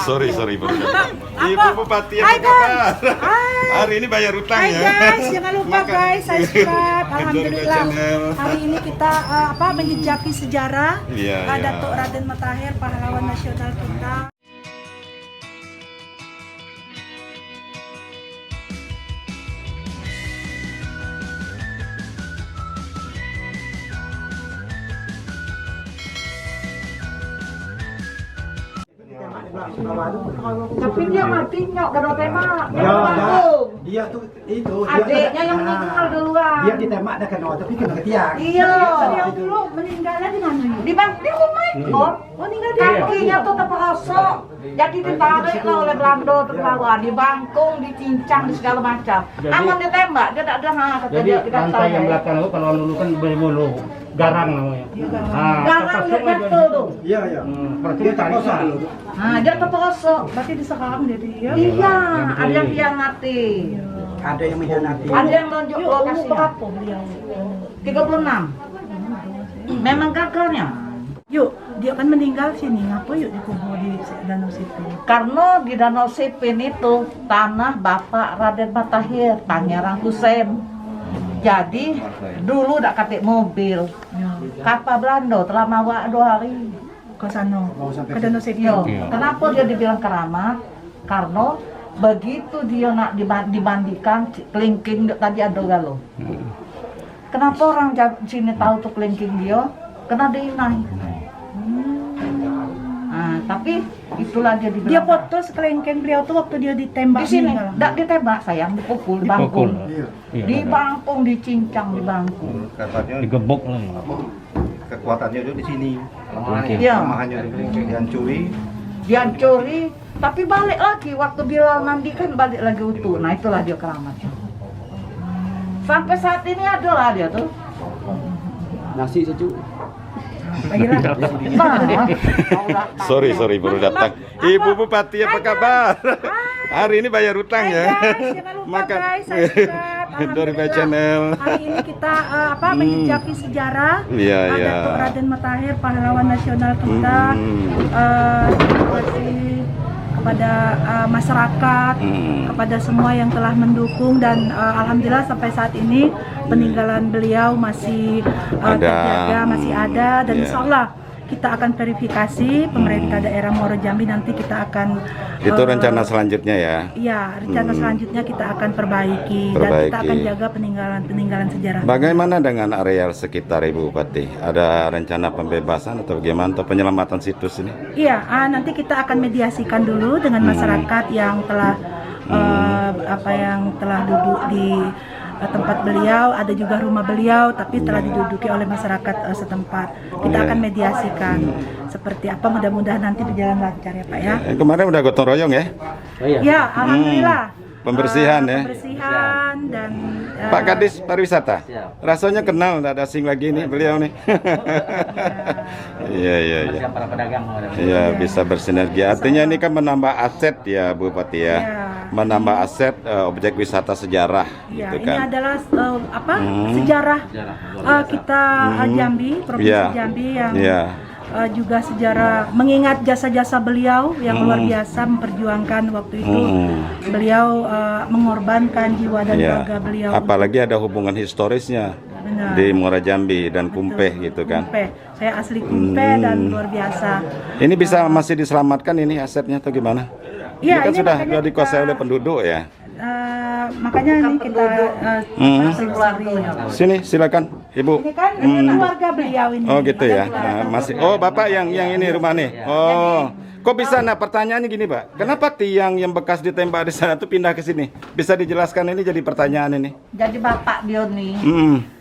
Sorry baru datang. Ibu Bupati apa kabar? Hari ini bayar utang Hai ya. guys, jangan lupa guys, subscribe. Alhamdulillah. Hari ini kita menjejaki sejarah Iya. Datuk Raden Matahir, pahlawan nasional kita. Tapi dia mati nyok gak ada tembak. Dia tuh itu Adiknya yang meninggal duluan. Dia ditembak dah kena tapi kena ke tiang. Iya. Beliau dulu meninggalnya di mana? Di rumah itu. Meninggal di Kakinya tuh terperosok. Jadi ditarik lah oleh Belanda terbawa, dibangkung, dicincang, di segala macam. Aman ditembak, dia tak ada kata Jadi dia tidak lantai yang belakang itu kalau dulu kan berbulu garang namanya. Garang dia jatuh tuh. Iya. Seperti Dia tarisan. terpaksa dulu. Dia terperosok. Berarti disekam jadi ya. Iya, ada yang hianati. Ada yang mengkhianati. Ada yang nunjuk Umur lokasinya. berapa beliau? 36. Memang gagalnya. Yuk, dia kan meninggal sini. Ngapa yuk dikubur di Danau Sipin? Karena di Danau Sipin itu tanah Bapak Raden Matahir, Pangeran Hussein. Jadi dulu dak katik mobil. Kapal Belanda telah mawa 2 hari. Ke sana, ke Danau Sipin. Yo, kenapa dia dibilang keramat? Karena begitu dia nak dimandikan, kelingking tadi ada galuh. Kenapa orang sini tahu tuh kelingking dia? Kena diinai. Tapi itulah dia dibilang. Dia foto sekelengkeng beliau tuh waktu dia ditembak. Di sini, meninggal. tidak ditembak sayang, dipukul, dibangkung. Iya. Dibangkung, dicincang, dibangkung. Katanya Digebuk lah. kekuatannya itu di sini. Iya. Kelemahannya dihancuri. Dihancuri, tapi balik lagi waktu Bilal mandi kan balik lagi utuh. Nah itulah dia keramatnya. Sampai saat ini adalah dia tuh. Nasi sejuk. Sorry baru datang. Ibu Bupati apa kabar? Hari ini bayar utang Hai ya. guys, jangan lupa guys, subscribe. Dari Alhamdulillah. channel. Hari ini kita menjejaki sejarah Iya. Datuk Raden Matahir, pahlawan nasional kita. Terima kasih kepada masyarakat, kepada semua yang telah mendukung, dan alhamdulillah sampai saat ini peninggalan beliau masih terjaga, masih ada, dan insya Allah kita akan verifikasi pemerintah daerah Muaro Jambi, nanti kita akan Itu rencana selanjutnya ya. iya, rencana selanjutnya kita akan perbaiki dan kita akan jaga peninggalan sejarah. Bagaimana dengan areal sekitar Ibu Bupati? Ada rencana pembebasan atau bagaimana, atau penyelamatan situs ini? Iya, nanti kita akan mediasikan dulu dengan masyarakat yang telah yang telah duduk di tempat beliau, ada juga rumah beliau tapi telah diduduki oleh masyarakat setempat. Kita akan mediasikan seperti apa, mudah-mudahan nanti berjalan lancar ya Pak ya. Kemarin udah gotong royong ya? Ya, alhamdulillah. Pembersihan ya? Pembersihan dan Pak Kadis Pariwisata, rasanya kenal, tidak asing lagi nih beliau nih. Iya. Para pedagang. Iya, bisa bersinergi. Artinya ini kan menambah aset ya Bupati ya, menambah aset objek wisata sejarah ya, gitu ini kan. adalah sejarah kita Jambi, provinsi Jambi yang juga sejarah mengingat jasa-jasa beliau yang luar biasa, memperjuangkan waktu itu beliau mengorbankan jiwa dan raga beliau. Apalagi ada hubungan historisnya. Benar. Di Muara Jambi dan Kumpeh gitu kan. Kumpeh. Saya asli Kumpeh dan luar biasa. Ini bisa masih diselamatkan ini asetnya atau gimana? Iya, ini kan ini sudah makanya dikuasai oleh penduduk ya. Makanya ini kita Sini silakan Ibu. ini kan keluarga beliau ini. Oh gitu ya. Nah, masih. Oh Bapak yang ini rumah nih. Oh. Kok bisa? Nah pertanyaannya gini Pak. Kenapa tiang yang bekas ditembak di sana tuh pindah ke sini? Bisa dijelaskan, ini jadi pertanyaan ini. Jadi bapak dia nih,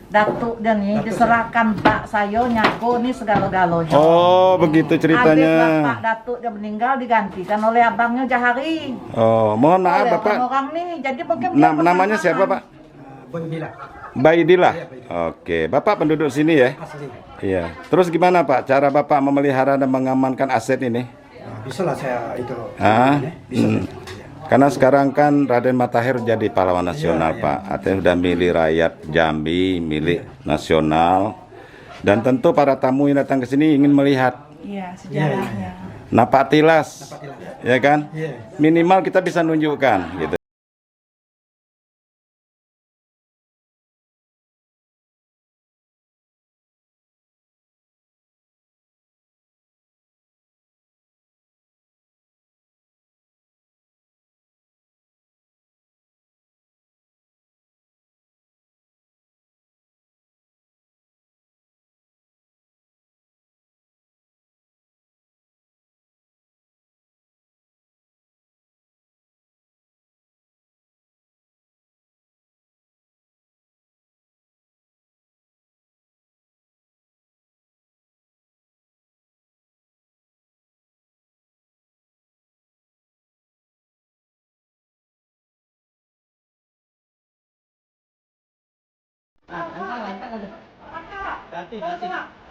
Datuk dia nih diserahkan Pak saya nyaku nih segala-galanya. Oh begitu ceritanya. Adik Bapak Datuk dia meninggal digantikan oleh abangnya Jahari. Oh mohon maaf Oleh Bapak. orang nih, jadi mungkin Namanya siapa Pak? Bangila. Baidillah. Oke, Bapak penduduk sini ya? Asli. Iya. Terus gimana Pak cara Bapak memelihara dan mengamankan aset ini? Bisa lah saya itu. Bisa. Karena sekarang kan Raden Matahir jadi pahlawan nasional Pak. Artinya sudah milik rakyat Jambi, milik nasional. Dan tentu para tamu yang datang ke sini ingin melihat Iya, sejarahnya. Napak tilas, Napak tilas. ya kan? Iya. Minimal kita bisa nunjukkan gitu.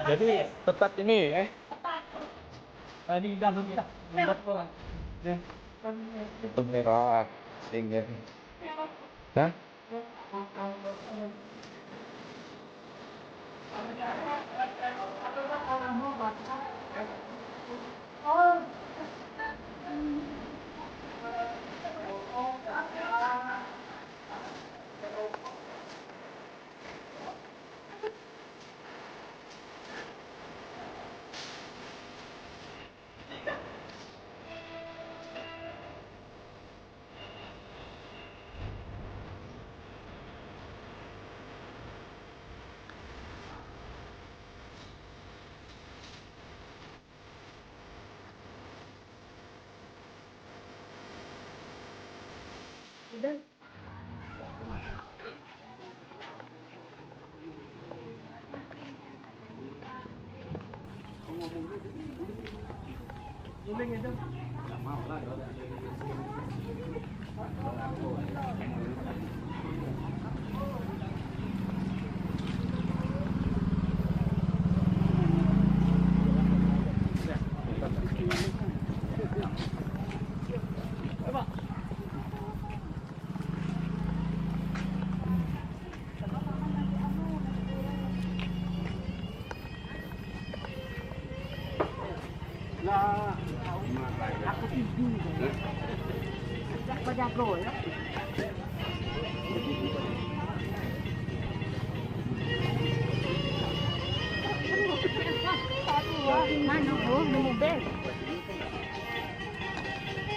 Jadi tetap ini Tadi dah kita. Itu merah, sehingga. Hah?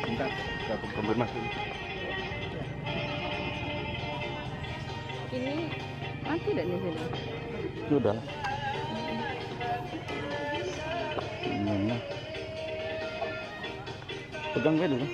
Bentar, kita konfirmasi. Ini mati tidak di sini? Sudah. Gimana? Pegang gue dulu.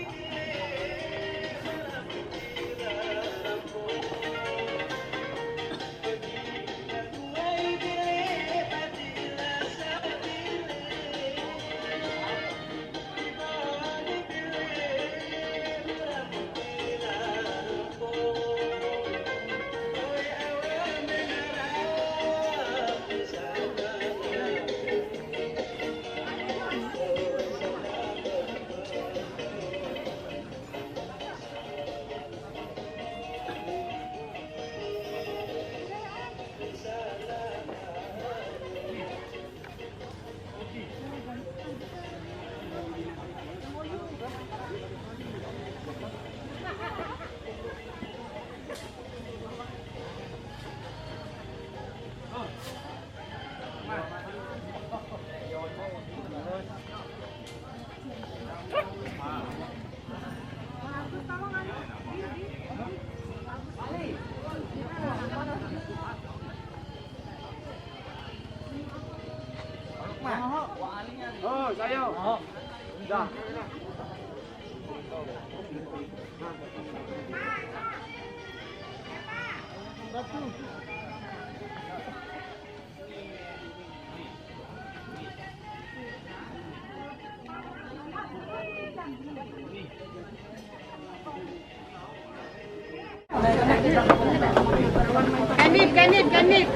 Kanib.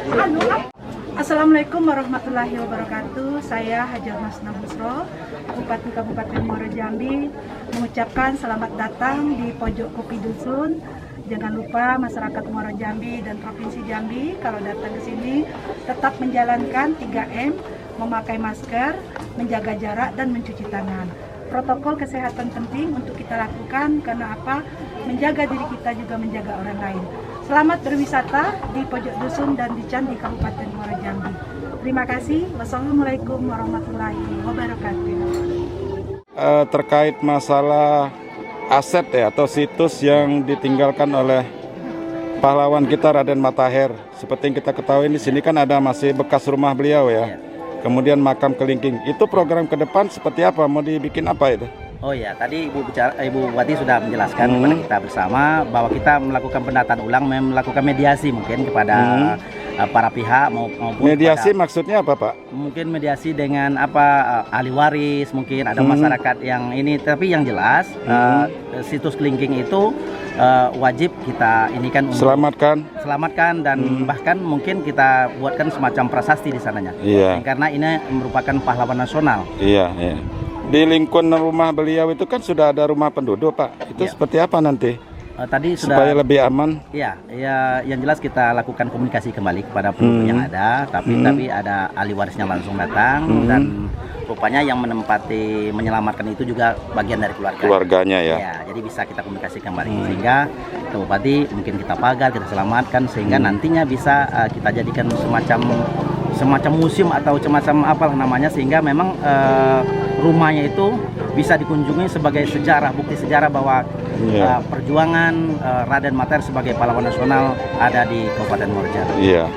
Assalamualaikum warahmatullahi wabarakatuh. Saya Hajar Masna Busro, Bupati Kabupaten Muaro Jambi, mengucapkan selamat datang di Pojok Kopi Dusun. Jangan lupa masyarakat Muaro Jambi dan Provinsi Jambi kalau datang ke sini tetap menjalankan 3M, memakai masker, menjaga jarak dan mencuci tangan. Protokol kesehatan penting untuk kita lakukan karena apa? Menjaga diri kita juga menjaga orang lain. Selamat berwisata di Pojok Dusun dan di Candi Kabupaten Muara Jambi. Terima kasih. Wassalamualaikum warahmatullahi wabarakatuh. Terkait masalah aset ya atau situs yang ditinggalkan oleh pahlawan kita Raden Matahir. Seperti yang kita ketahui di sini kan ada masih bekas rumah beliau ya. Kemudian makam kelingking. Itu program ke depan seperti apa? Mau dibikin apa itu? Oh ya, tadi Ibu Bupati sudah menjelaskan kepada kita bersama bahwa kita melakukan pendataan ulang, melakukan mediasi mungkin kepada para pihak maupun Mediasi kepada, maksudnya apa, Pak? mungkin mediasi dengan ahli waris, mungkin ada masyarakat yang ini, tapi yang jelas situs kelingking itu wajib kita ini kan selamatkan dan bahkan mungkin kita buatkan semacam prasasti di sananya. Iya. Karena ini merupakan pahlawan nasional. Iya, iya. Di lingkungan rumah beliau itu kan sudah ada rumah penduduk, Pak. Itu seperti apa nanti? Tadi sudah Supaya lebih aman. Ya, yang jelas kita lakukan komunikasi kembali kepada penduduk yang ada, tapi ada ahli warisnya langsung datang dan rupanya yang menyelamatkan itu juga bagian dari Keluarganya ya. Ya, jadi bisa kita komunikasi kembali sehingga Bupati mungkin kita pagar, kita selamatkan sehingga nantinya bisa kita jadikan semacam museum atau semacam apalah namanya sehingga memang rumahnya itu bisa dikunjungi sebagai sejarah, bukti sejarah bahwa perjuangan Raden Matahir sebagai pahlawan nasional ada di Kabupaten Muara Jambi. Iya.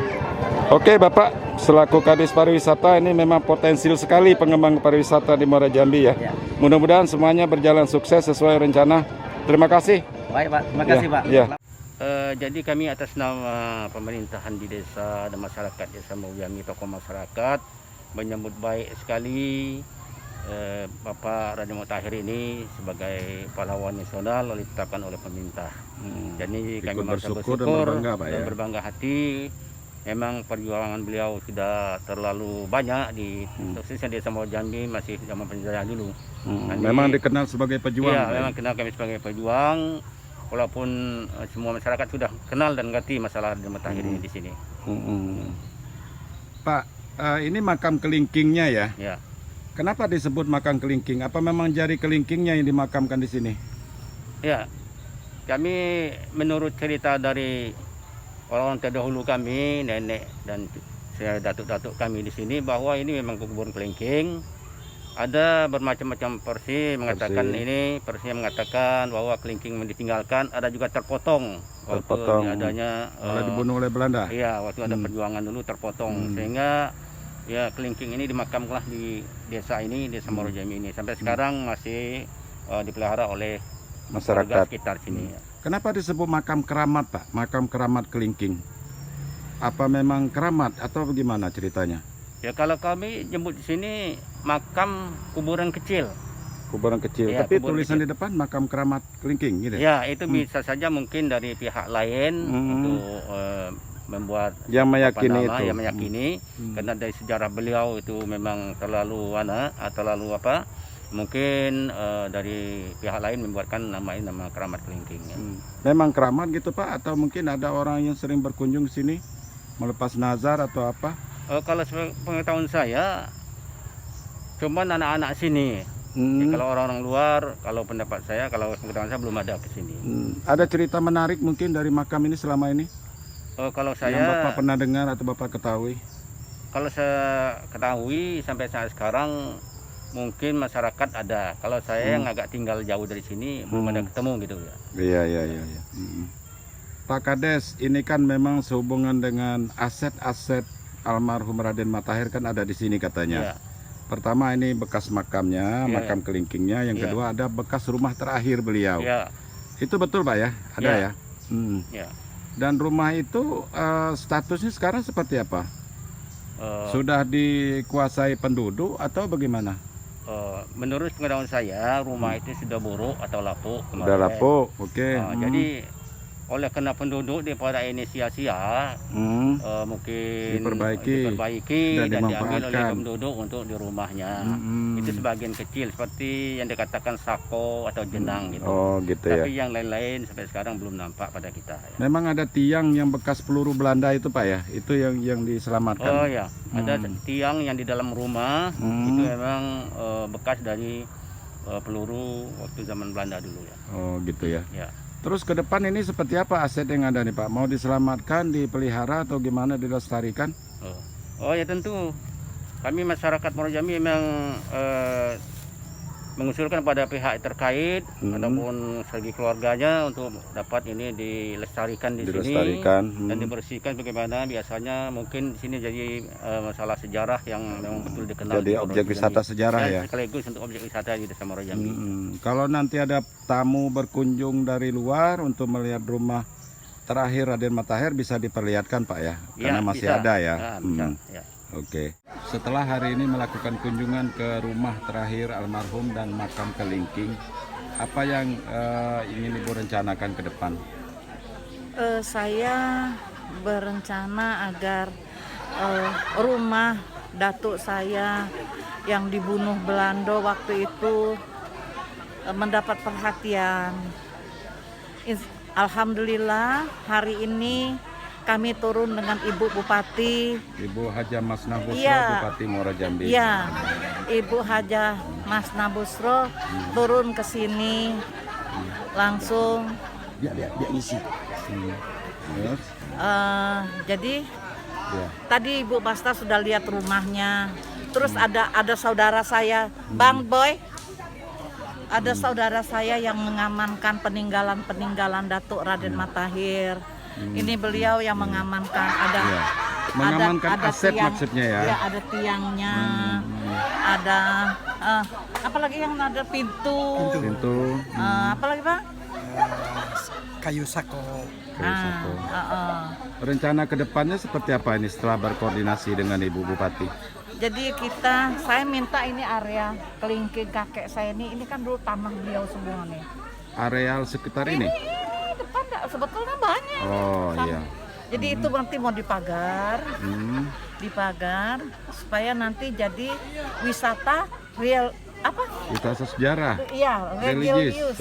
Oke, Bapak, selaku Kadis Pariwisata ini memang potensial sekali pengembang pariwisata di Muara Jambi ya. Mudah-mudahan semuanya berjalan sukses sesuai rencana. Terima kasih. Baik, Pak. Terima kasih, Pak. Ya. Jadi kami atas nama pemerintahan di desa dan masyarakat desa Muara Jambi, tokoh masyarakat menyambut baik sekali Bapak Raden Matahir ini sebagai pahlawan nasional yang ditetapkan oleh pemerintah. Jadi kami merasa bersyukur dan berbangga hati. Memang perjuangan beliau sudah terlalu banyak di khususnya desa Muara Jambi masih zaman penjajah dulu. Memang dikenal sebagai pejuang. Iya, memang kenal kami sebagai pejuang. Walaupun semua masyarakat sudah kenal dan ngerti masalah Raden Matahir ini di sini. Pak, ini makam kelingkingnya ya. Ya. Kenapa disebut makam kelingking? Apa memang jari kelingkingnya yang dimakamkan di sini? Ya, kami menurut cerita dari orang terdahulu kami, nenek dan datuk-datuk kami di sini bahwa ini memang kuburan kelingking. Ada bermacam-macam versi mengatakan versinya mengatakan bahwa kelingking ditinggalkan, ada juga terpotong waktu adanya dibunuh oleh Belanda. Iya, waktu ada perjuangan dulu terpotong sehingga ya kelingking ini dimakamkan di desa ini, desa Muara Jambi ini. Sampai sekarang masih dipelihara oleh masyarakat sekitar sini. Kenapa disebut makam keramat, Pak? Makam keramat kelingking. Apa memang keramat atau bagaimana ceritanya? Ya kalau kami nyebut di sini makam kuburan kecil. Kuburan kecil. Ya, tapi kuburan tulisan kecil di depan makam keramat kelingking gitu. Ya, itu bisa saja mungkin dari pihak lain untuk membuat yang meyakini nama, itu. yang meyakini karena dari sejarah beliau itu memang terlalu apa? Mungkin dari pihak lain membuatkan nama ini nama keramat kelingking. Ya. Memang keramat gitu, Pak, atau mungkin ada orang yang sering berkunjung ke sini melepas nazar atau apa? Kalau pengetahuan saya cuman anak-anak sini. Jadi kalau orang-orang luar, kalau pendapat saya, kalau pengetahuan saya belum ada ke sini. Ada cerita menarik mungkin dari makam ini selama ini? Kalau saya yang Bapak pernah dengar atau Bapak ketahui? Kalau saya ketahui sampai saat sekarang mungkin masyarakat ada. Kalau saya yang agak tinggal jauh dari sini belum ada ketemu gitu ya. Iya. Pak Kades, ini kan memang sehubungan dengan aset-aset almarhum Raden Matahir kan ada di sini katanya. Pertama ini bekas makamnya, makam kelingkingnya. Yang kedua ada bekas rumah terakhir beliau. Itu betul, Pak ya? Ada ya? Dan rumah itu statusnya sekarang seperti apa? Sudah dikuasai penduduk atau bagaimana? Menurut pengetahuan saya rumah itu sudah buruk atau lapuk. Sudah lapuk, oke. Jadi oleh karena penduduk daripada inisiasi mungkin Diperbaiki dan dan diambil oleh dimanfaatkan. penduduk untuk di rumahnya. Mm-mm. Itu sebagian kecil seperti yang dikatakan sako atau jenang gitu. Oh gitu ya. Tapi yang lain-lain sampai sekarang belum nampak pada kita. Ya. Memang ada tiang yang bekas peluru Belanda itu Pak ya, itu yang diselamatkan. Oh ya, ada tiang yang di dalam rumah itu memang bekas dari peluru waktu zaman Belanda dulu ya. Oh gitu ya. Ya. Terus ke depan ini seperti apa aset yang ada nih Pak? Mau diselamatkan, dipelihara atau gimana, dilestarikan? Oh ya tentu. Kami masyarakat Muara Jambi memang mengusulkan pada pihak terkait ataupun segi keluarganya untuk dapat ini dilestarikan di sini dan dibersihkan bagaimana biasanya mungkin di sini jadi masalah sejarah yang memang betul dikenal. Jadi objek wisata sejarah ya. Sekaligus untuk objek wisata di Desa Muara Jambi. Kalau nanti ada tamu berkunjung dari luar untuk melihat rumah terakhir Raden Matahir bisa diperlihatkan Pak ya, karena masih bisa. ada ya. Bisa, ya. Oke. Setelah hari ini melakukan kunjungan ke rumah terakhir almarhum dan makam Kelingking, apa yang ingin Ibu rencanakan ke depan? Saya berencana agar rumah datuk saya yang dibunuh Belanda waktu itu mendapat perhatian. Alhamdulillah hari ini kami turun dengan Ibu Bupati. Ibu Haja Masnah Busro, Iya. Bupati Muara Jambi. Iya, Ibu Haja Masnah Busro turun ke sini langsung. Biar isi. Terus? Jadi Ya. tadi Ibu Basta sudah lihat rumahnya. Terus ada saudara saya, Bang Boy. Ada saudara saya yang mengamankan peninggalan Datuk Raden Matahir. Ini beliau yang mengamankan. Ya. Mengamankan aset tiang, maksudnya ya. Ya, ada tiangnya. Ada apalagi yang ada pintu. Pintu. Apalagi Bang? Kayu sako. Kayu sako. Ah. Rencana kedepannya seperti apa ini setelah berkoordinasi dengan Ibu Bupati? Jadi saya minta ini area kelingking kakek saya ini kan dulu tanah beliau semua nih. Areal sekitar ini? Depan sebetulnya banyak. Oh iya. Jadi itu nanti mau dipagar, supaya nanti jadi wisata real apa? Wisata sejarah. Iya, Religius.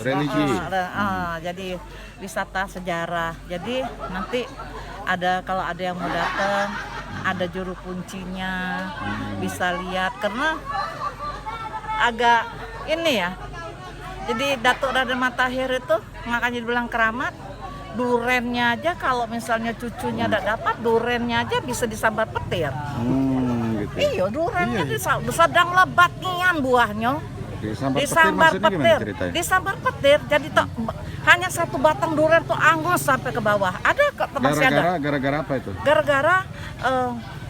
Jadi wisata sejarah. Jadi nanti kalau ada yang mau datang, ada juru kuncinya, bisa lihat karena agak ini ya. Jadi Datuk Raden Matahir itu makanya dibilang keramat. Durennya aja kalau misalnya cucunya tidak dapat, durennya aja bisa disambar petir. Gitu. Iya, durennya sedang lebat nian buahnya. Disambar petir, disambar petir. Jadi hanya satu batang duren tuh angus sampai ke bawah. Masih ada. Gara-gara apa itu? Gara-gara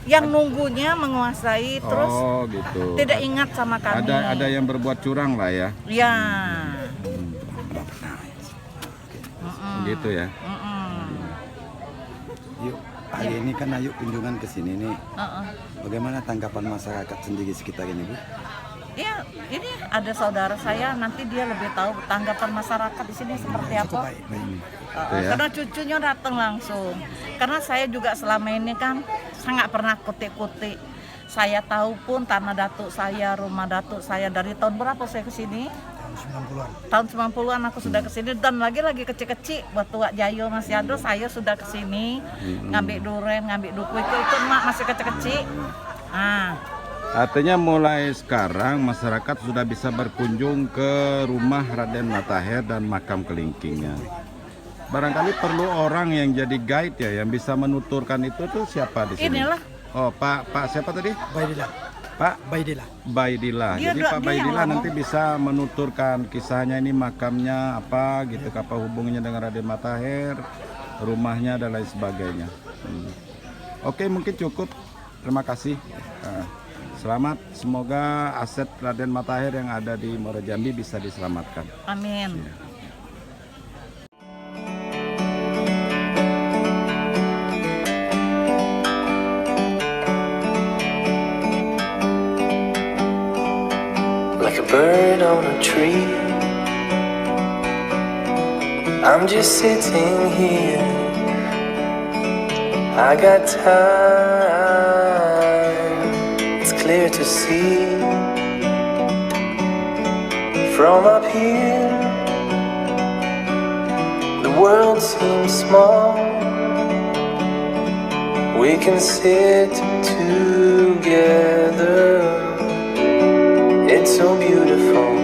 yang nunggunya menguasai terus gitu. tidak ingat sama kami. Ada yang berbuat curang lah ya. Ya. Gitu ya. Yuk, hari ini kan Ayu kunjungan ke sini nih. Bagaimana tanggapan masyarakat sendiri sekitar ini, Bu? Ya, ini ada saudara saya, nanti dia lebih tahu tanggapan masyarakat di sini seperti apa. Karena cucunya datang langsung. Karena saya juga selama ini kan sangat pernah kutik-kutik. Saya tahu pun tanah datuk saya, rumah datuk saya dari tahun berapa saya ke sini? Tahun 90-an aku sudah ke sini dan lagi kecil-kecil waktu Wak Jayo masih ada saya sudah ke sini ngambil duren, ngambil duku itu mak masih kecil-kecil. Artinya mulai sekarang masyarakat sudah bisa berkunjung ke rumah Raden Matahir dan makam Kelingkingnya. Barangkali perlu orang yang jadi guide ya, yang bisa menuturkan itu tuh siapa di sini? Inilah. Oh, Pak siapa tadi? Baidillah. Pak Baidillah. Jadi Pak Baidillah nanti bisa menuturkan kisahnya ini, makamnya apa gitu, apa hubungannya dengan Raden Matahir, rumahnya dan lain sebagainya. Oke, mungkin cukup. Terima kasih. Selamat, semoga aset Raden Matahir yang ada di Muara Jambi bisa diselamatkan. Amin. Like a bird on a tree, I'm just sitting here. I got time. It's clear to see from up here. The world seems small. We can sit together. It's so beautiful.